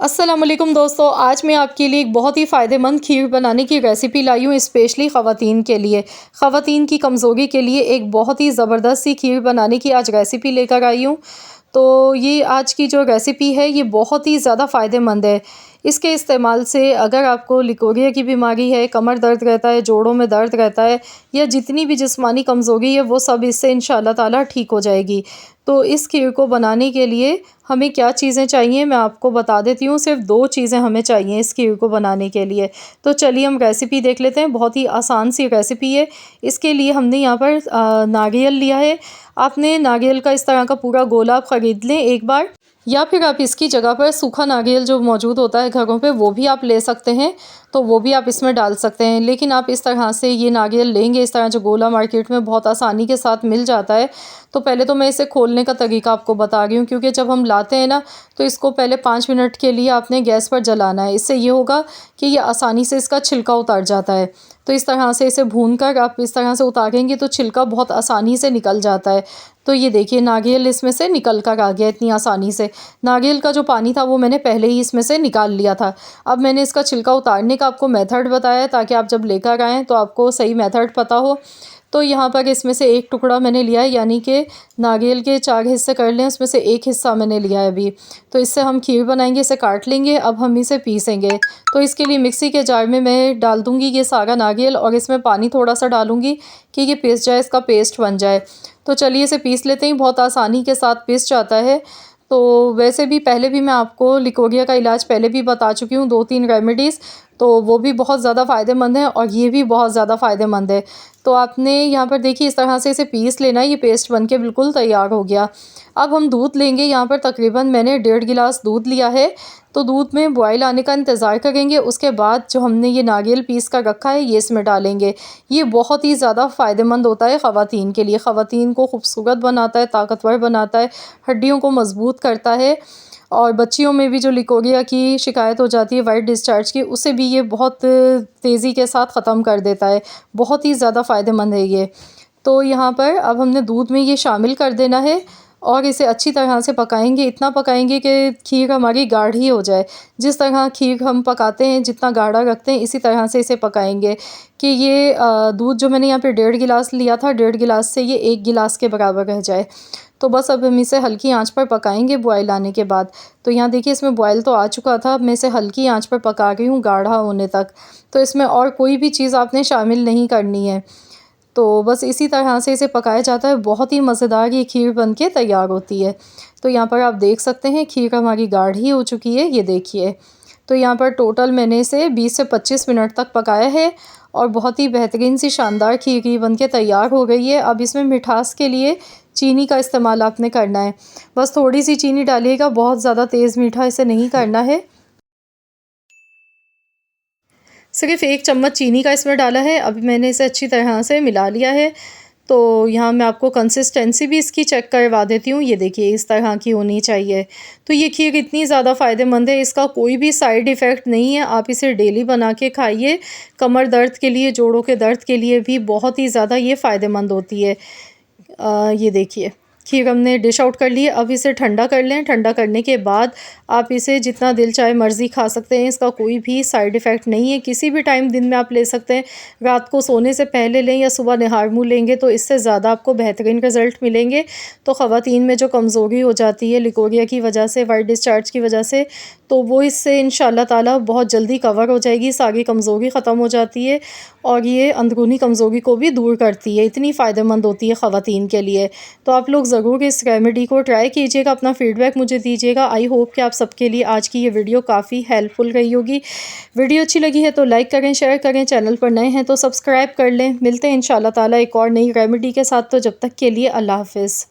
अस्सलामुअलैकुम दोस्तों, आज मैं आपके लिए एक बहुत ही फ़ायदेमंद खीर बनाने की रेसिपी लाई हूँ स्पेशली ख़वातीन के लिए। ख़वातीन की कमज़ोरी के लिए एक बहुत ही ज़बरदस्त सी खीर बनाने की आज रेसिपी लेकर आई हूँ। तो ये आज की जो रेसिपी है ये बहुत ही ज़्यादा फ़ायदेमंद है। इसके इस्तेमाल से अगर आपको लिकोरिया की बीमारी है, कमर दर्द रहता है, जोड़ों में दर्द रहता है या जितनी भी जिस्मानी कमज़ोरी है वो सब इससे इंशाअल्लाह ताला ठीक हो जाएगी। तो इस खीर को बनाने के लिए हमें क्या चीज़ें चाहिए मैं आपको बता देती हूँ। सिर्फ 2 चीज़ें हमें चाहिए इस खीर को बनाने के लिए। तो चलिए हम रेसिपी देख लेते हैं। बहुत ही आसान सी रेसिपी है। इसके लिए हमने यहाँ पर नारियल लिया है। आपने नारियल का इस तरह का पूरा गोला आप ख़रीद लें एक बार, या फिर आप इसकी जगह पर सूखा नारियल जो मौजूद होता है घरों पे वो भी आप ले सकते हैं। तो वो भी आप इसमें डाल सकते हैं। लेकिन आप इस तरह से ये नारियल लेंगे, इस तरह जो गोला मार्केट में बहुत आसानी के साथ मिल जाता है। तो पहले तो मैं इसे खोलने का तरीका आपको बता रही हूँ, क्योंकि जब हम लाते हैं ना तो इसको पहले 5 मिनट के लिए आपने गैस पर जलाना है। इससे ये होगा कि ये आसानी से इसका छिलका उतर जाता है। तो इस तरह से इसे भूनकर आप इस तरह से उतारेंगे तो छिलका बहुत आसानी से निकल जाता है। तो ये देखिए नारियल इसमें से निकल कर आ गया इतनी आसानी से। नारियल का जो पानी था वो मैंने पहले ही इसमें से निकाल लिया था। अब मैंने इसका छिलका उतारने का आपको मेथड बताया है ताकि आप जब लेकर आएँ तो आपको सही मेथड पता हो। तो यहाँ पर इसमें से एक टुकड़ा मैंने लिया है, यानी कि नारियल के 4 हिस्से कर लें, उसमें से एक हिस्सा मैंने लिया है अभी। तो इससे हम खीर बनाएंगे, इसे काट लेंगे। अब हम इसे पीसेंगे। तो इसके लिए मिक्सी के जार में मैं डाल दूँगी ये सारा नारियल और इसमें पानी थोड़ा सा डालूँगी कि ये पिस जाए, इसका पेस्ट बन जाए। तो चलिए इसे पीस लेते हैं। बहुत आसानी के साथ पिस जाता है। तो वैसे भी पहले भी मैं आपको लिकोरिया का इलाज पहले भी बता चुकी हूँ, 2-3 रेमेडीज़। तो वो भी बहुत ज़्यादा फ़ायदेमंद है और ये भी बहुत ज़्यादा फ़ायदेमंद है। तो आपने यहाँ पर देखिए इस तरह से इसे पीस लेना है। ये पेस्ट बनके बिल्कुल तैयार हो गया। अब हम दूध लेंगे। यहाँ पर तकरीबन मैंने 1.5 गिलास दूध लिया है। तो दूध में बॉयल आने का इंतज़ार करेंगे। उसके बाद जो हमने ये नारियल पीस कर रखा है ये इसमें डालेंगे। ये बहुत ही ज़्यादा फ़ायदेमंद होता है ख़वातीन के लिए। ख़वातीन को खूबसूरत बनाता है, ताकतवर बनाता है, हड्डियों को मज़बूत करता है। और बच्चियों में भी जो लिकोरिया की शिकायत हो जाती है वाइट डिस्चार्ज की, उसे भी ये बहुत तेज़ी के साथ ख़त्म कर देता है। बहुत ही ज़्यादा फ़ायदेमंद है ये। तो यहाँ पर अब हमने दूध में ये शामिल कर देना है और इसे अच्छी तरह से पकाएंगे। इतना पकाएंगे कि खीर हमारी गाढ़ी हो जाए। जिस तरह खीर हम पकाते हैं, जितना गाढ़ा रखते हैं, इसी तरह से इसे पकाएंगे कि ये दूध जो मैंने यहाँ पे 1.5 गिलास लिया था, 1.5 गिलास से ये 1 गिलास के बराबर रह जाए। तो बस अब हम इसे हल्की आंच पर पकाएंगे बॉयल आने के बाद। तो यहाँ देखिए इसमें बॉयल तो आ चुका था। अब मैं इसे हल्की आंच पर पका रही हूँ गाढ़ा होने तक। तो इसमें और कोई भी चीज़ आपने शामिल नहीं करनी है। तो बस इसी तरह से इसे पकाया जाता है। बहुत ही मज़ेदार ये खीर बनके तैयार होती है। तो यहाँ पर आप देख सकते हैं खीर हमारी गाढ़ी हो चुकी है, ये देखिए। तो यहाँ पर टोटल मैंने इसे 20 से 25 मिनट तक पकाया है और बहुत ही बेहतरीन सी शानदार खीर ये बनके तैयार हो गई है। अब इसमें मिठास के लिए चीनी का इस्तेमाल आपने करना है। बस थोड़ी सी चीनी डालिएगा, बहुत ज़्यादा तेज़ मीठा इसे नहीं करना है। सिर्फ़ 1 चम्मच चीनी का इसमें डाला है। अभी मैंने इसे अच्छी तरह से मिला लिया है। तो यहाँ मैं आपको कंसिस्टेंसी भी इसकी चेक करवा देती हूँ। ये देखिए इस तरह की होनी चाहिए। तो ये खीर इतनी ज़्यादा फ़ायदेमंद है, इसका कोई भी साइड इफ़ेक्ट नहीं है। आप इसे डेली बना के खाइए। कमर दर्द के लिए, जोड़ों के दर्द के लिए भी बहुत ही ज़्यादा ये फ़ायदेमंद होती है। ये देखिए खीर हमने डिश आउट कर ली है। अब इसे ठंडा कर लें। ठंडा करने के बाद आप इसे जितना दिल चाहे मर्ज़ी खा सकते हैं। इसका कोई भी साइड इफ़ेक्ट नहीं है। किसी भी टाइम दिन में आप ले सकते हैं। रात को सोने से पहले लें या सुबह निहार मुँह लेंगे तो इससे ज़्यादा आपको बेहतरीन रिज़ल्ट मिलेंगे। तो ख़वातीन में जो कमज़ोरी हो जाती है लिकोरिया की वजह से, वाइट डिस्चार्ज की वजह से, तो वो इससे इंशाअल्लाह ताला बहुत जल्दी कवर हो जाएगी। सारी कमज़ोरी ख़त्म हो जाती है और ये अंदरूनी कमज़ोरी को भी दूर करती है। इतनी फ़ायदेमंद होती है ख़वातीन के लिए। तो आप लोग ज़रूर इस रेमेडी को ट्राई कीजिएगा। अपना फ़ीडबैक मुझे दीजिएगा। आई होप कि आप सबके लिए आज की ये वीडियो काफ़ी हेल्पफुल रही होगी। वीडियो अच्छी लगी है तो लाइक करें, शेयर करें। चैनल पर नए हैं तो सब्सक्राइब कर लें। मिलते हैं इंशाअल्लाह ताला एक और नई रेमेडी के साथ। तो जब तक के लिए अल्लाह हाफ़िज़।